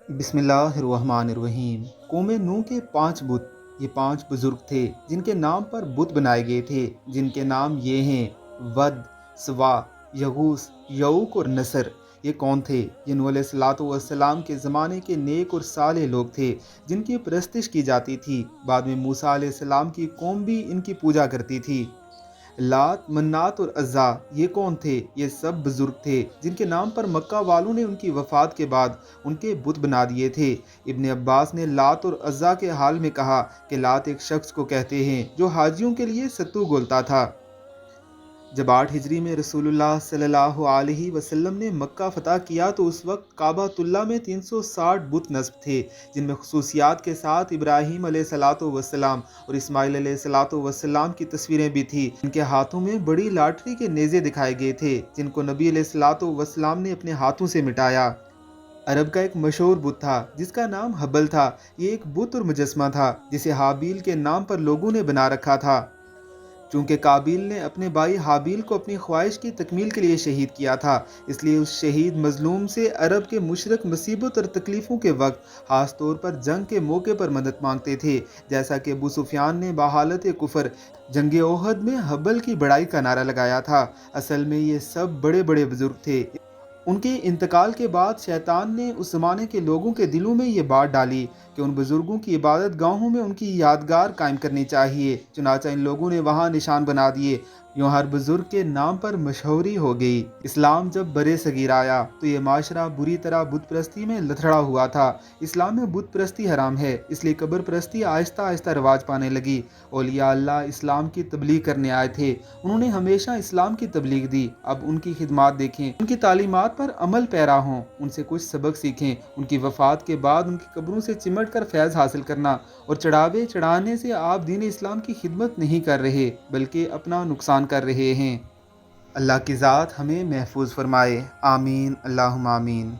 बिस्मिल्लाहिर्रहमानिर्रहीम। कौम नूह के 5 बुत, ये 5 बुजुर्ग थे जिनके नाम पर बुत बनाए गए थे, जिनके नाम ये हैं वद, सवा, यगूस, यऊक और नसर। ये कौन थे? ये नूह अलैहिस्सलातु वस्सलाम के ज़माने के नेक और साले लोग थे जिनकी परस्तिश की जाती थी। बाद में मूसा अलैहिस्सलाम की कौम भी इनकी पूजा करती थी। लात, मन्नात और अज़्ज़ा, ये कौन थे? ये सब बुजुर्ग थे जिनके नाम पर मक्का वालों ने उनकी वफ़ात के बाद उनके बुत बना दिए थे। इब्न अब्बास ने लात और अज़्ज़ा के हाल में कहा कि लात एक शख्स को कहते हैं जो हाजियों के लिए सत्तू गोलता था। जब 8 हिजरी में रसूलुल्लाह सल्लल्लाहु अलैहि वसल्लम ने मक्का फ़तह किया तो उस वक्त काबातुल्लाह में 360 बुत नस्ब थे, जिनमें खुसूसियात के साथ इब्राहीम अलैहिस्सलातु वस्सलाम और इस्माइल अलैहिस्सलातु वस्सलाम की तस्वीरें भी थी। इनके हाथों में बड़ी लाटरी के नेज़े दिखाए गए थे जिनको नबी अलैहिस्सलातु वस्सलाम ने अपने हाथों से मिटाया। अरब का एक मशहूर बुत था जिसका नाम हबल था। ये एक बुत और मुजस्मा था जिसे हाबील के नाम पर लोगों ने बना रखा था। चूंकि काबिल ने अपने भाई हाबील को अपनी ख्वाहिश की तकमील के लिए शहीद किया था, इसलिए उस शहीद मजलूम से अरब के मुशरिक मुसीबत और तकलीफ़ों के वक्त ख़ास तौर पर जंग के मौके पर मदद मांगते थे। जैसा कि अबू सुफियान ने बहालत कुफर जंग ओहद में हबल की बड़ाई का नारा लगाया था। असल में ये सब बड़े बड़े बुजुर्ग थे। उनके इंतकाल के बाद शैतान ने उस ज़माने के लोगों के दिलों में ये बात डाली कि उन बुज़ुर्गों की इबादत गाहों में उनकी यादगार कायम करनी चाहिए। चुनाचा इन लोगों ने वहाँ निशान बना दिए। यूँ हर बुज़ुर्ग के नाम पर मशहूरी हो गई। इस्लाम जब बरे सगीर आया तो ये माशरा बुरी तरह बुत परस्ती में लथड़ा हुआ था। इस्लाम में बुत परस्ती हराम है, इसलिए कब्र परस्ती आहिस्ता आहिस्ता रवाज पाने लगी। औलिया अल्लाह इस्लाम की तबलीग करने आए थे, उन्होंने हमेशा इस्लाम की तबलीग दी। अब उनकी खिदमात देखें, उनकी तालीमात पर अमल पैरा हों, उनसे कुछ सबक सीखें। उनकी वफ़ात के बाद उनकी कब्रों से चिमट कर फैज़ हासिल करना और चढ़ावे चढ़ाने से आप दीन इस्लाम की खिदमत नहीं कर रहे बल्कि अपना नुकसान कर रहे हैं। अल्लाह की ज़ात हमें महफूज फरमाए। आमीन, अल्लाहुम्मा आमीन।